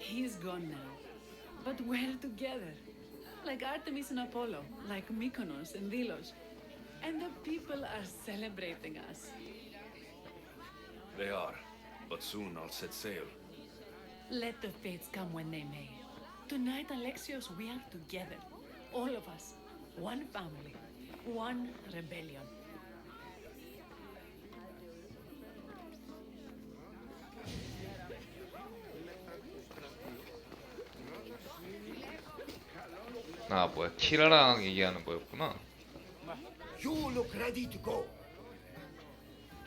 He's gone now. But we're together. Like Artemis and Apollo, like Mykonos and Delos. And the people are celebrating us. They are, but soon I'll set sail. Let the fates come when they may. Tonight, Alexios, we are together. All of us. One family. One rebellion. 아 뭐야 키라랑 얘기하는 거였구나. You look ready to go.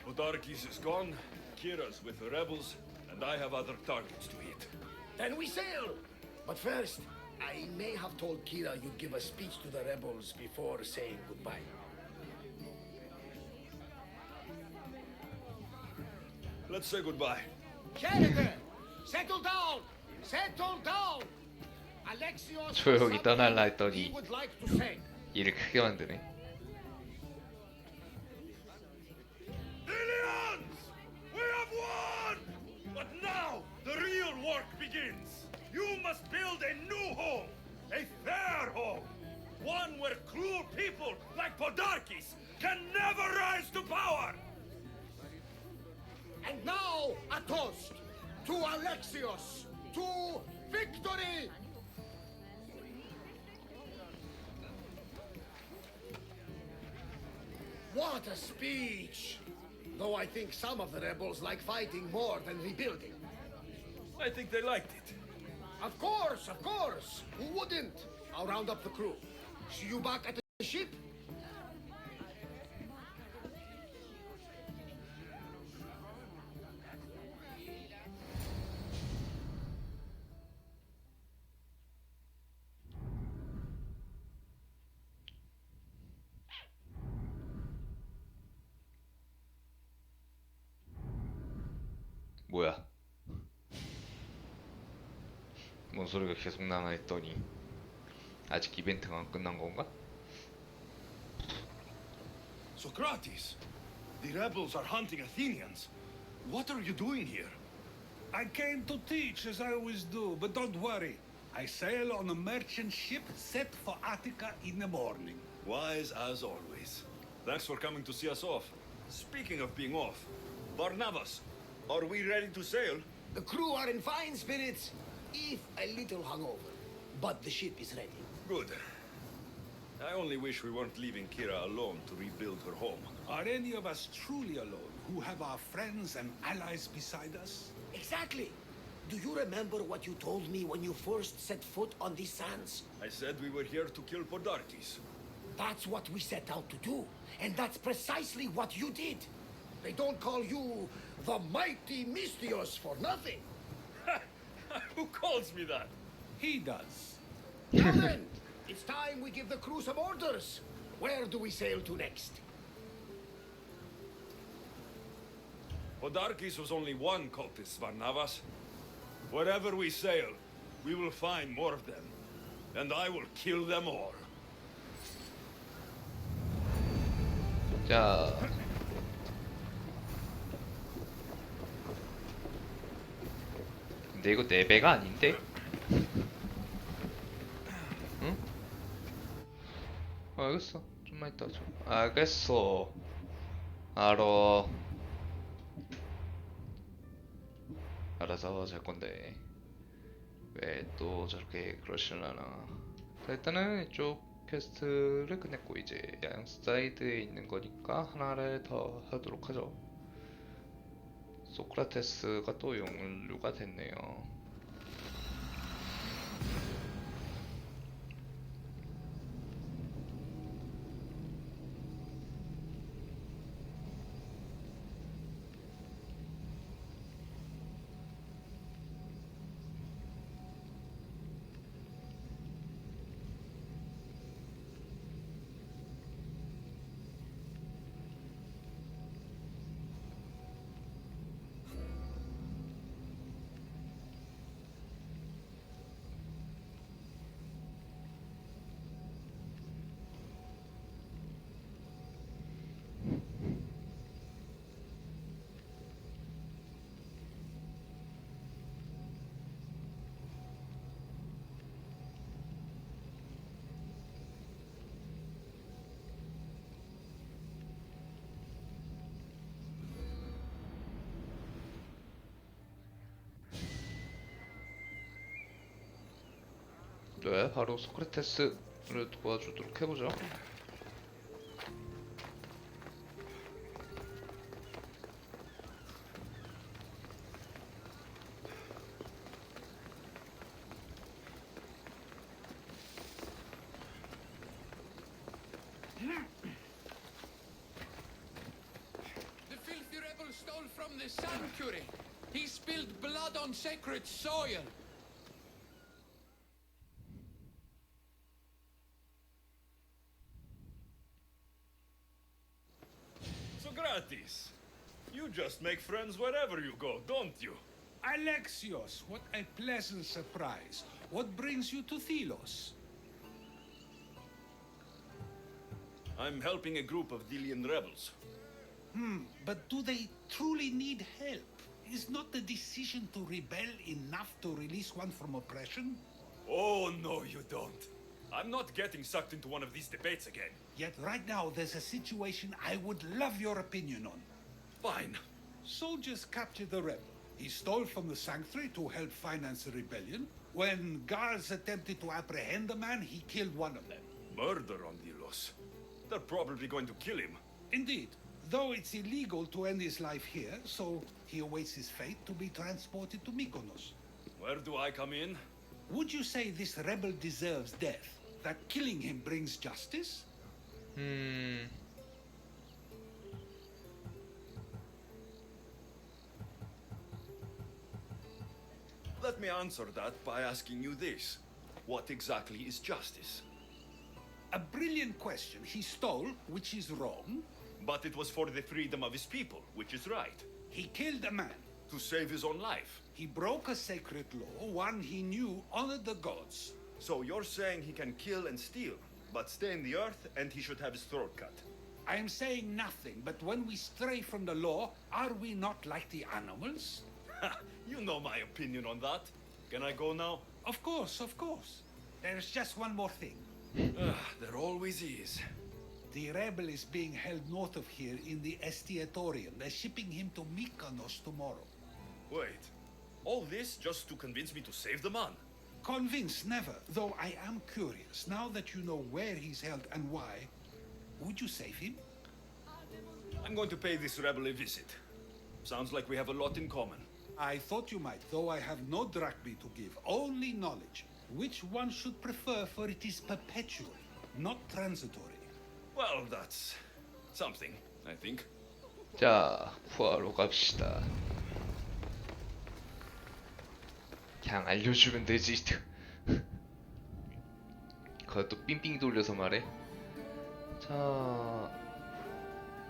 Podarkes is gone, Kira's with the rebels, and I have other targets to hit. Then we sail. But first, I may have told Kira you'd give a speech to the rebels before saying goodbye. Let's say goodbye. Sheridan, settle down. Settle down. Alexios, 조용히 떠날라 he 했더니 would like to say. 일을 크게 만드네. Ilians! We have won! But now, the real work begins. You must build a new home. A fair home. One where cruel people like Podarkes can never rise to power. And now, a toast to Alexios, to victory! What a speech! Though I think some of the rebels like fighting more than rebuilding. I think they liked it. Of course, of course! Who wouldn't? I'll round up the crew. See you back at the ship? 뭐야? 뭔 소리가 계속 나나 했더니 아직 이벤트가 안 끝난 건가? Socrates, the rebels are hunting Athenians. What are you doing here? I came to teach, as I always do, but don't worry. I sail on a merchant ship set for Attica in the morning. Wise as always. Thanks for coming to see us off. Speaking of being off, Barnabas, are we ready to sail? The crew are in fine spirits, if a little hungover. But the ship is ready. Good. I only wish we weren't leaving Kira alone to rebuild her home. Are any of us truly alone, who have our friends and allies beside us? Exactly. Do you remember what you told me when you first set foot on these sands? I said we were here to kill Podarkes. That's what we set out to do. And that's precisely what you did. They don't call you the mighty Mystios for nothing. Who calls me that? He does. Now then, it's time we give the crew some orders. Where do we sail to next? Podarkes was only one cultist, Barnabas. Wherever we sail, we will find more of them. And I will kill them all. 자, 근데 이거 4배가 아닌데? 응? 알겠어. 좀만 이따 좀. 알겠어. 알아. 알아서 잘 건데. 왜 또 저렇게 그러시려나. 자, 일단은 이쪽 퀘스트를 끝냈고 이제 양 사이드에 있는 거니까 하나를 더 하도록 하죠. 소크라테스가 또 연루가 됐네요. 네, 바로 소크라테스를 도와주도록 해보죠. The filthy rebel stole from the sanctuary. He spilled blood on sacred soil. Socrates, you just make friends wherever you go, don't you? Alexios, what a pleasant surprise. What brings you to Thelos? I'm helping a group of Delian rebels. But do they truly need help? Is not the decision to rebel enough to release one from oppression? Oh, no, you don't. I'm not getting sucked into one of these debates again. Yet right now there's a situation I would love your opinion on. Fine. Soldiers captured the rebel. He stole from the sanctuary to help finance the rebellion. When guards attempted to apprehend the man, he killed one of them. Murder on Delos. They're probably going to kill him. Indeed, though it's illegal to end his life here, so he awaits his fate to be transported to Mykonos. Where do I come in? Would you say this rebel deserves death? That killing him brings justice? Let me answer that by asking you this. What exactly is justice? A brilliant question. He stole, which is wrong. But it was for the freedom of his people, which is right. He killed a man. To save his own life. He broke a sacred law, one he knew honored the gods. So you're saying he can kill and steal, but stay in the earth and he should have his throat cut. I am saying nothing, but when we stray from the law, are we not like the animals? You know my opinion on that. Can I go now? Of course, of course. There's just one more thing. There always is. The rebel is being held north of here in the Estiatorium. They're shipping him to Mykonos tomorrow. Wait. All this just to convince me to save the man? Convinced, never. Though I am curious. Now that you know where he's held and why, would you save him? I'm going to pay this rebel a visit. Sounds like we have a lot in common. I thought you might, though I have no drachmae to give, only knowledge. Which one should prefer, for it is perpetual, not transitory. Well, that's something, I think. 자, 구하러 갑시다. 그냥 알려주면 되지. 그것도 삥삥 돌려서 말해. 자,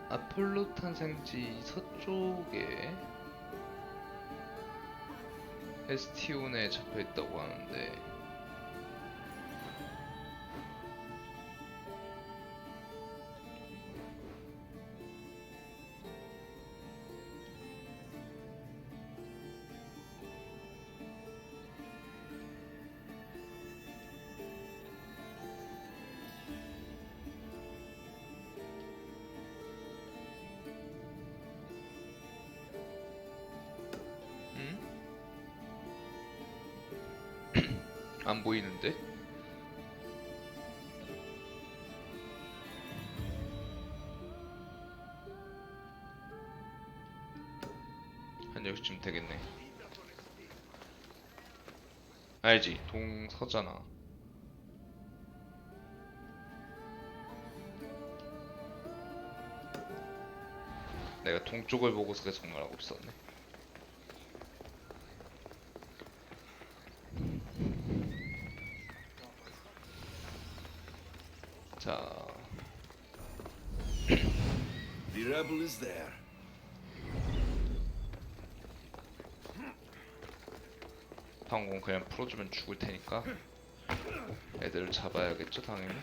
아폴로 탄생지 서쪽에 에스티온에 잡혀있다고 하는데 안 보이는데? 한 여기쯤 되겠네. 알지? 동서잖아. 내가 동쪽을 보고서 계속 말하고 있었네. 자, The rebel is there. 방공 그냥 풀어주면 죽을 테니까 애들을 잡아야겠죠, 당연히.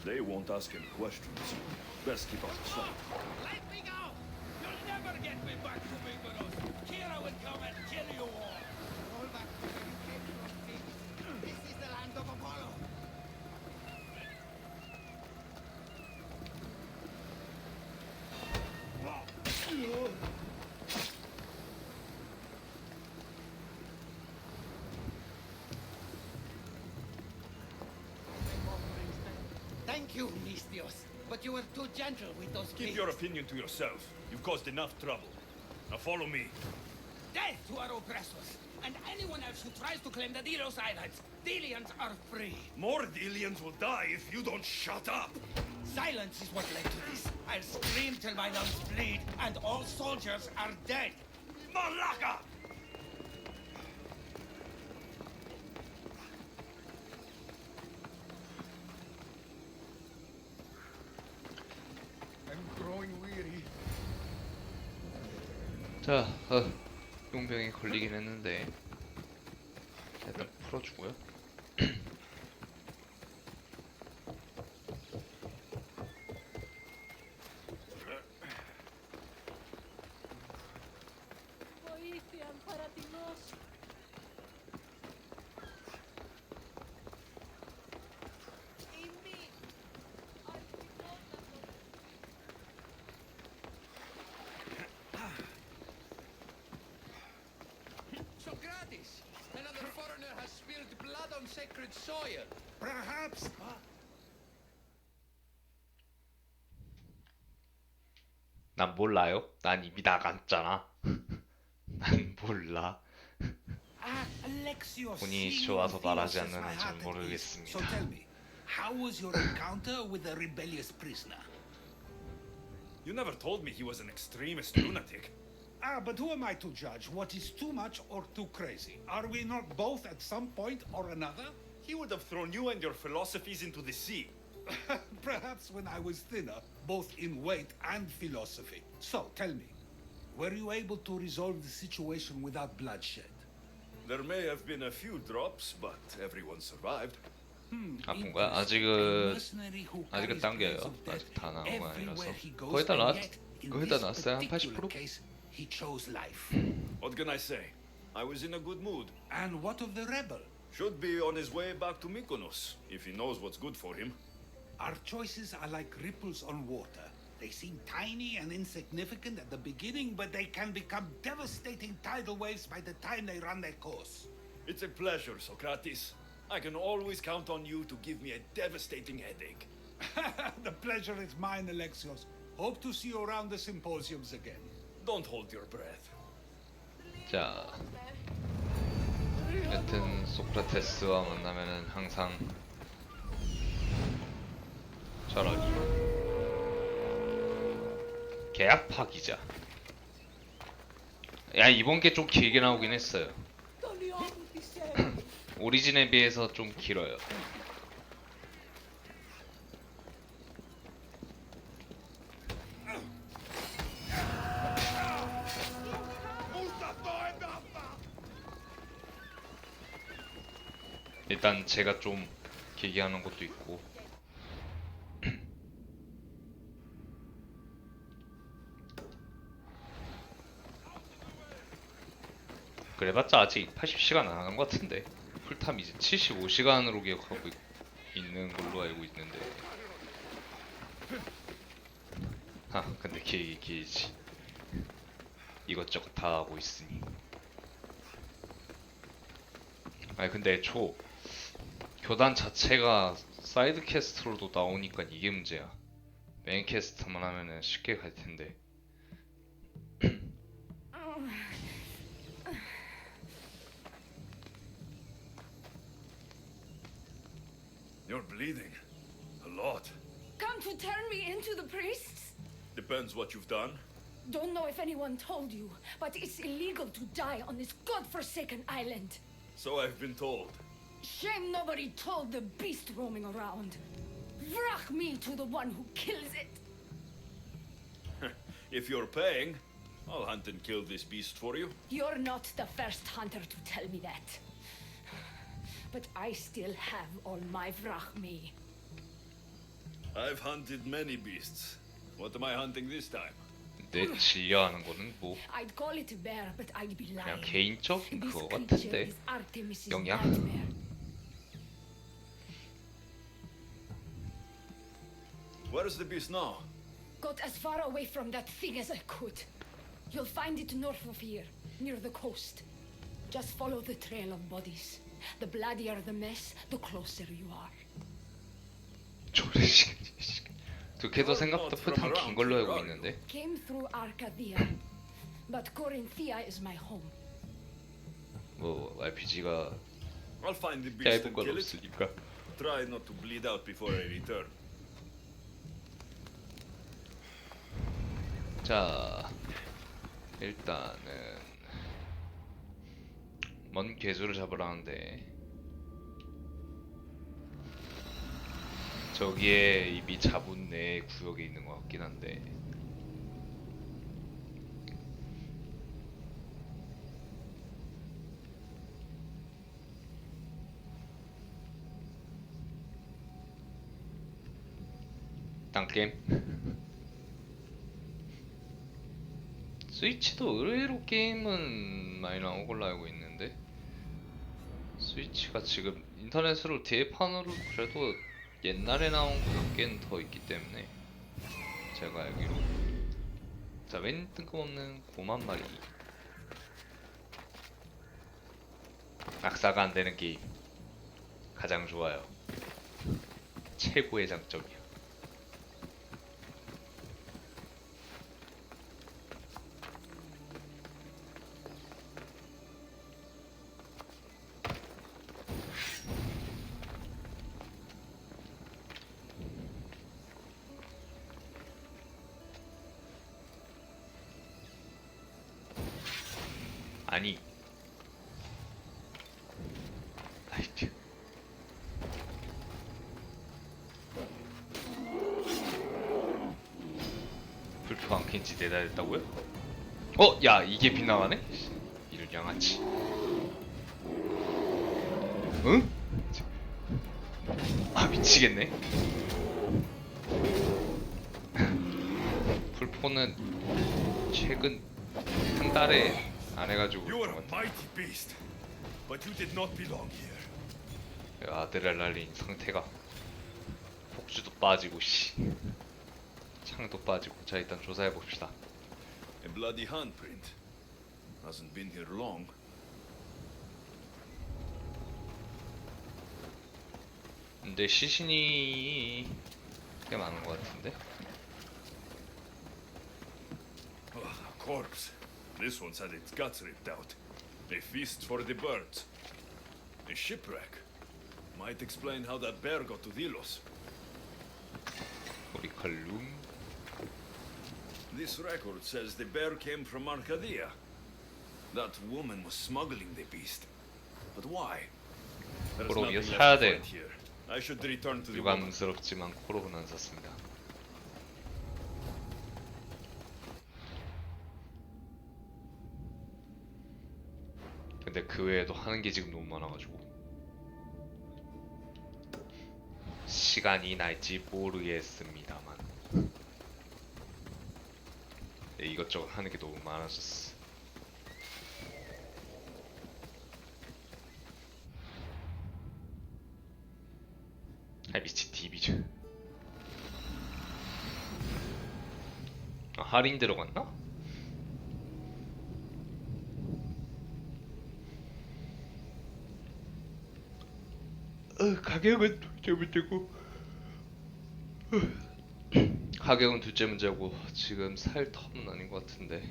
They won't ask any questions. Best keep out of sight. Let me go! You'll never get me back to Mykonos. Kira will come and kill you all. Roll back to where you came from, King. This is the land of Apollo. Thank you, Mistios. But you were too gentle with those Keep kids. your opinion to yourself. You've caused enough trouble. Now follow me. Death to our oppressors, and anyone else who tries to claim the Delos Islands. Delians are free. More Delians will die if you don't shut up. Silence is what led to this. I'll scream till my lungs bleed, and all soldiers are dead. Malaka! I'm growing weary. 자, 용병이 걸리긴 했는데 일단 풀어주고요. Socrates! Another foreigner has spilled blood on sacred soil. Perhaps. 난 몰라요. 난 이미 나갔잖아. 난 몰라. Alexios, 본인이 seeing 좋아서 Theos 말하지 as my 않는 heart 한지 at 모르겠습니다. ease. So tell me, how was your encounter with the rebellious prisoner? You never told me he was an extremist lunatic. Ah, but who am I to judge what is too much or too crazy? Are we not both at some point or another? He would have thrown you and your philosophies into the sea. Perhaps when I was thinner, both in weight and philosophy. So, tell me, were you able to resolve the situation without bloodshed? There may have been a few drops, but everyone survived. 아픈 거야? 아직은 당겨요. 아직 다 나온 거 아니라서. 거의 다 나왔어요. 한 80%? He chose life. What can I say? I was in a good mood. And what of the rebel? Should be on his way back to Mykonos, if he knows what's good for him. Our choices are like ripples on water. They seem tiny and insignificant at the beginning, but they can become devastating tidal waves by the time they run their course. It's a pleasure, Socrates. I can always count on you to give me a devastating headache. The pleasure is mine, Alexios. Hope to see you around the symposiums again. Don't hold your breath. 자, 여튼 소크라테스와 만나면은 항상 저러기 계약 파기자. 야, 이번 게 좀 길게 나오긴 했어요. 오리진에 비해서 좀 길어요. 일단 제가 좀 길게 하는 것도 있고. 그래봤자 아직 80시간 안 한 것 같은데. 풀탐 이제 75시간으로 기억하고 있는 걸로 알고 있는데. 근데 길지. 이것저것 다 하고 있으니. 아니 근데 교단 자체가 사이드 캐스트로도 나오니까 이게 문제야. 메인 캐스트만 하면은 쉽게 갈 텐데. You're bleeding. A lot. Come to turn me into the priests? Depends what you've done. Don't know if anyone told you, but it's illegal to die on this godforsaken island. So I've been told. Shame nobody told the beast roaming around. Vrach me to the one who kills it. If you're paying, I'll hunt and kill this beast for you. You're not the first hunter to tell me that. But I still have all my vrach me. I've hunted many beasts. What am I hunting this time? 내 질려하는 거는 뭐 I'd call it a bear, but I'd be 그냥 lying. 개인적인 This 그거 creature 같은데. is Artemis's 영양? nightmare. Where's the beast now? Got as far away from that thing as I could. You'll find it north of here, near the coast. Just follow the trail of bodies. The bloodier the mess, the closer you are. 조리식. 두께도 생각보다 긴 걸로 알고 있는데. Came through Arcadia, but Corinthia is my home. 뭐 RPG가 I'll find the beast 얇은 and 건 kill it. 없으니까. Try not to bleed out before I return. 자, 일단은 먼 괴수를 잡으러 하는데 저기에 이미 잡은 내 구역에 있는 것 같긴 한데 딴 게임? 스위치도 의외로 게임은 많이 나온 걸로 알고 있는데 스위치가 지금 인터넷으로 대판으로 그래도 옛날에 나온 거 몇 개는 더 있기 때문에 제가 알기로 자, 맨 뜬금없는 곰1 마리 낙사가 안 되는 게임 가장 좋아요. 최고의 장점이야. 아니 아이트 불표 안 캔지 내다했다고요? 어? 야 이게 빗나가네? 이런 양아치 응? 아 미치겠네 불포는 최근 한 달에 안 해가지고 You are a mighty beast, but you did not belong here. 아드레날린 상태가 폭주도 빠지고 씨 창도 빠지고 자 일단 조사해 봅시다. A bloody handprint. Hasn't been here long. 근데 시신이 꽤 많은 것 같은데 Oh, a corpse. This one's had its guts ripped out. A feast for the birds. A shipwreck. Might explain how that bear got to Delos. 오리칼룸 This record says the bear came from Arcadia. That woman was smuggling the beast. But why? There's 코로 nothing 이어서 left 사야 to 돼. fight here. I should return to the woman. 유감스럽지만 코로는 안 샀습니다. 근데 그 외에도 하는 게 지금 너무 많아가지고 시간이 날지 모르겠습니다만 네, 이것저것 하는 게 너무 많아졌어. 아 미친 DB죠. 아, 할인 들어갔나? 가격은 둘째 문제고 가격은 둘째 문제고 지금 살 텀은 아닌 것 같은데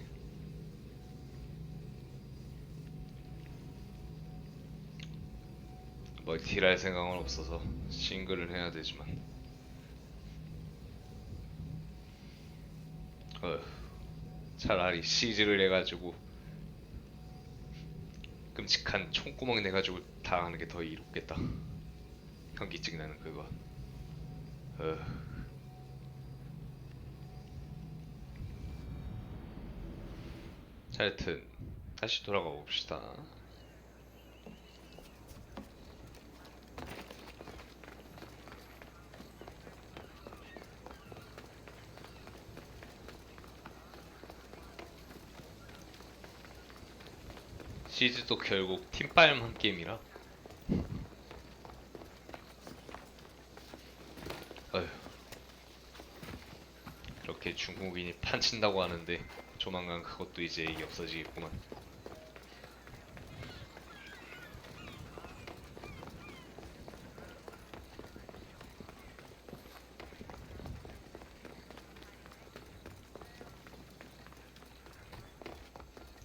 멀티를 할 생각은 없어서 싱글을 해야 되지만 차라리 시즈를 해가지고 끔찍한 총구멍 내가지고 당하는 게 더 이롭겠다. 현기증 나는 그거. 자, 여튼 다시 돌아가 봅시다. 시즈도 결국 팀빨만 게임이라. 어휴, 이렇게 중국인이 판친다고 하는데 조만간 그것도 이제 이게 없어지겠구만.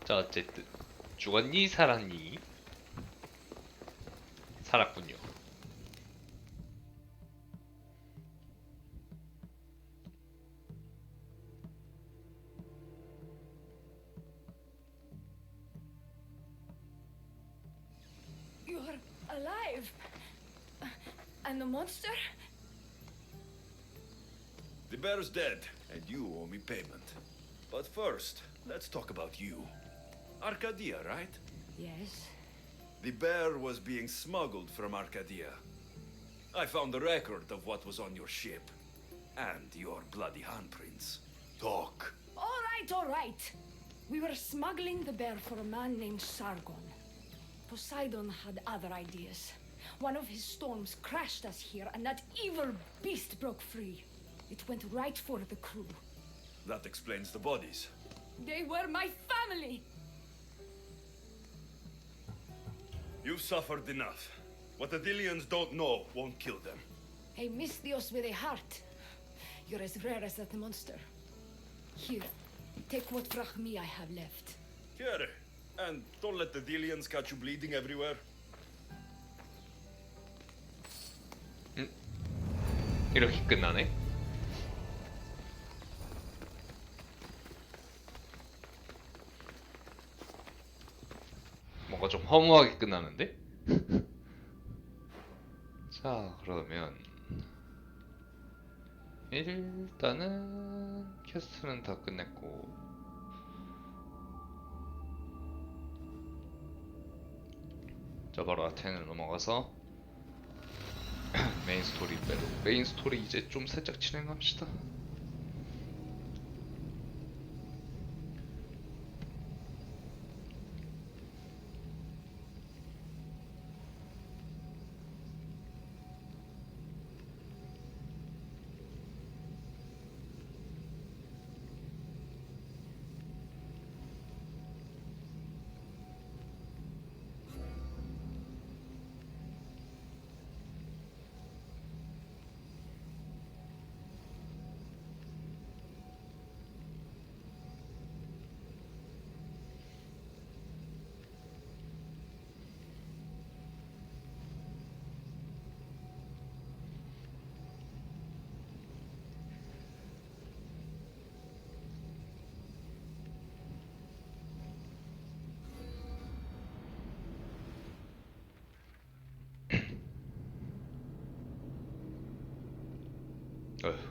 자, 어쨌든 죽었니 살았니? 살았군요. You're alive. And the monster? The bear's dead, and you owe me payment. But first, let's talk about you. Arcadia, right? Yes. The bear was being smuggled from Arcadia. I found the record of what was on your ship. And your bloody handprints. Talk. All right. We were smuggling the bear for a man named Sargon. Poseidon had other ideas. One of his storms crashed us here, and that evil beast broke free. It went right for the crew. That explains the bodies. They were my family! You've suffered enough. What the Dillians don't know won't kill them. A Misthios with a heart. You're as rare as that monster. Here, take what drachmi I have left. Here. And don't let the Dillians catch you bleeding everywhere. 이렇게 끝나네. 뭔가 좀 허무하게 끝나는데? 자, 그러면 일단은 퀘스트는 다 끝냈고, 자, 바로 아테네로 넘어가서 메인 스토리대로, 메인 스토리 이제 좀 살짝 진행합시다.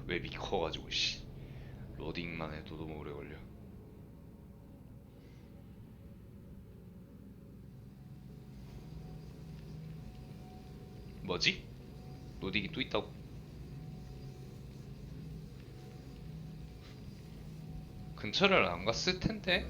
웹이 커가지고 씨, 로딩만 해도 너무 오래 걸려. 뭐지? 로딩이 또 있다고? 근처를 안 갔을 텐데.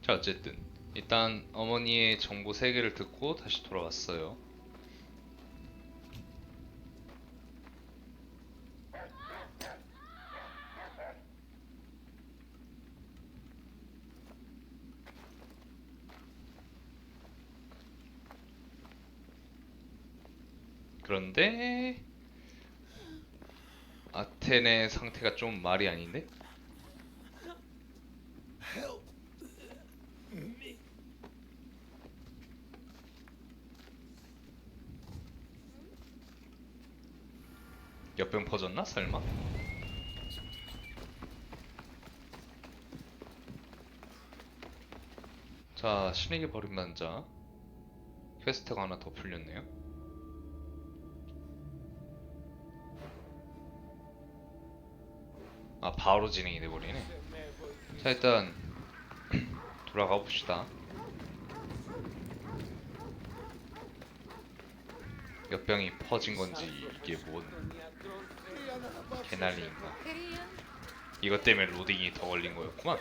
자, 어쨌든 일단 어머니의 정보 3개를 듣고 다시 돌아왔어요. 그런데 아테네 상태가 좀 말이 아닌데? Help me. 역병 퍼졌나? 설마? 자, 신에게 버림받은 자. 퀘스트가 하나 더 풀렸네요. 아, 바로 진행이 돼버리네. 자, 일단 돌아가 봅시다. 역병이 퍼진 건지 이게 뭔 개난리인가. 이것 때문에 로딩이 더 걸린 거였구만.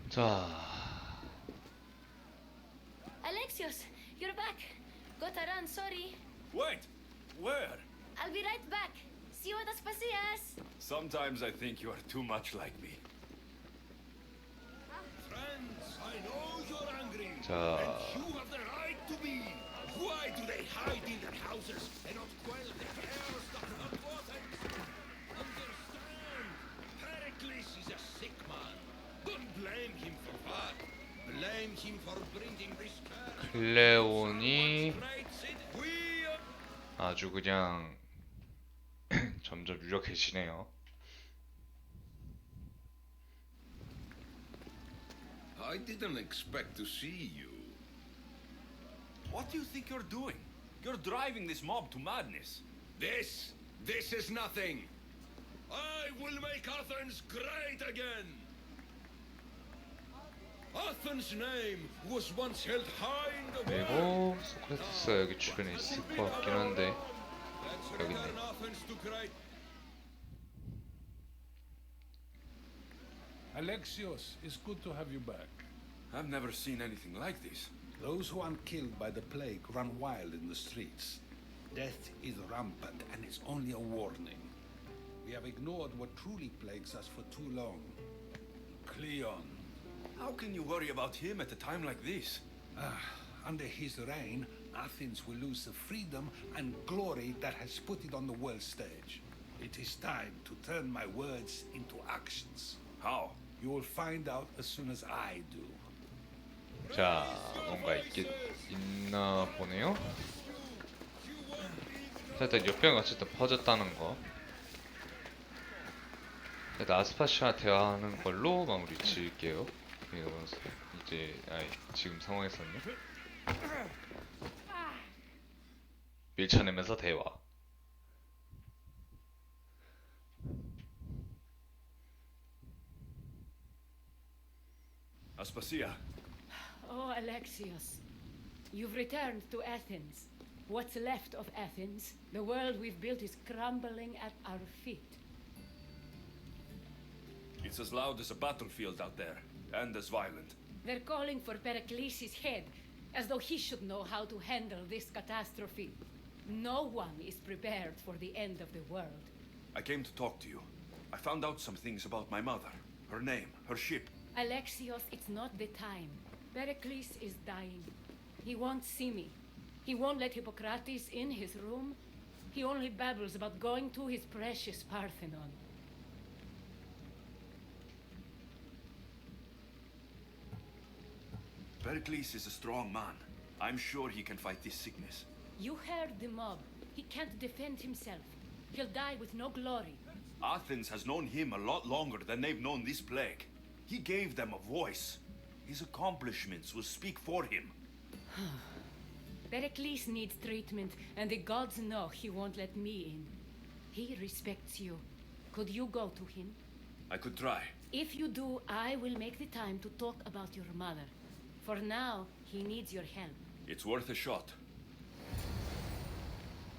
자, Alexios, you're back. Got to run, sorry. Wait, where? I'll be right back. See you at Aspasias. Sometimes I think you are too much like me. Friends, I know you're angry. 자, You have the right to be. Why do they hide in their houses and not quell the chaos of the Athens? Understand, Pericles is a sick man. Don't blame him for that. Blame him for bringing this curse. 클레온이 Great city. We are 아주 그냥 점점 유력해지네요. I didn't expect to see you. What do you think you're doing? You're driving this mob to madness. This is nothing. I will make Athens great again. Athens' name was once held high in the 그리고 world. 소크라테스가 여기 주변에 있을 것 같긴 한데 Let's 여기 return 있네. Athens to great. Alexios, it's good to have you back. I've never seen anything like this. Those who aren't killed by the plague run wild in the streets. Death is rampant, and it's only a warning. We have ignored what truly plagues us for too long. Cleon. How can you worry about him at a time like this? Under his reign, Athens will lose the freedom and glory that has put it on the world stage. It is time to turn my words into actions. How? You will find out as soon as I do. 자, 뭔가 있나 보네요. 자, 일단 역병이 어쨌든 퍼졌다는 거. 일단 아스파시아 대화하는 걸로 마무리 지을게요. 이제 지금 상황에서는요. 밀쳐내면서 대화. Aspasia. Oh, Alexios. You've returned to Athens. What's left of Athens, the world we've built is crumbling at our feet. It's as loud as a battlefield out there, and as violent. They're calling for Pericles' head, as though he should know how to handle this catastrophe. No one is prepared for the end of the world. I came to talk to you. I found out some things about my mother. Her name, her ship. Alexios, it's not the time. Pericles is dying. He won't see me. He won't let Hippocrates in his room. He only babbles about going to his precious Parthenon. Pericles is a strong man. I'm sure he can fight this sickness. You heard the mob. He can't defend himself. He'll die with no glory. Athens has known him a lot longer than they've known this plague. He gave them a voice. His accomplishments will speak for him. Pericles needs treatment, and the gods know he won't let me in. He respects you. Could you go to him? I could try. If you do, I will make the time to talk about your mother. For now, he needs your help. It's worth a shot.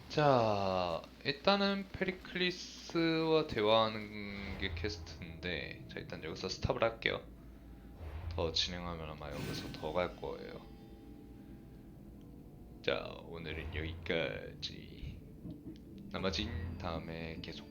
자, 일단은 페리클리스와 대화하는 게 퀘스트인데, 자, 일단 여기서 스탑을 할게요. 더 진행하면 아마 여기서 더 갈 거예요. 자, 오늘은 여기까지. 나머진 다음에 계속